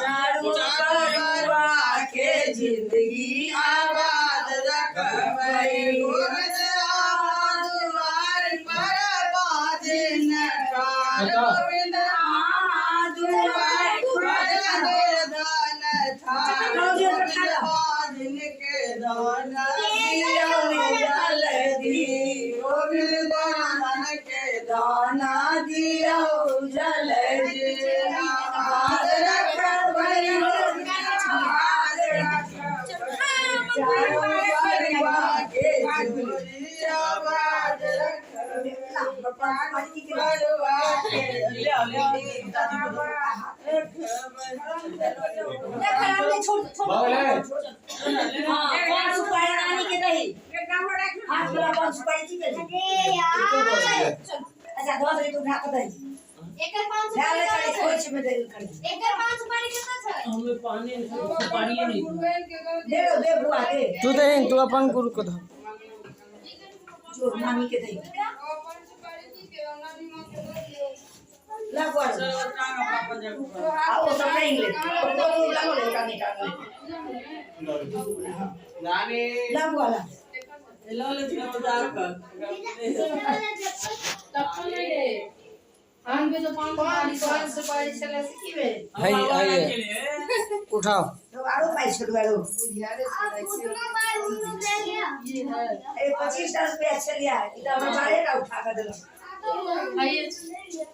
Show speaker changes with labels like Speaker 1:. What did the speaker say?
Speaker 1: चारू करुआ के जिंदगी आबाद रखबै दुआर पर बाजन गोविंद दुआर पर दान था जिनके दान गोविंद दान के दाना दिया जल्दी अच्छा दो तू ढाक दे एकर 5
Speaker 2: हमें पानी सुपारी नहीं
Speaker 1: दे बुआ दे
Speaker 3: तू दे तू अपन गुरु को दो
Speaker 1: जो नानी के दे ला बुआ आओ सब नहीं ले तो ला लो लेटा निकाल
Speaker 2: नानी
Speaker 1: ला बुआ ला
Speaker 2: लो ले मजाक कर
Speaker 4: तब नहीं रे हम भी तो 5 सुपारी चला सीखी बे
Speaker 3: हाय उठाओ
Speaker 1: तो आरो पाई छोड़वालो
Speaker 4: ये है
Speaker 1: ए 25 रुपया चलिया इधर हमारे का उठा कर दे
Speaker 4: भाई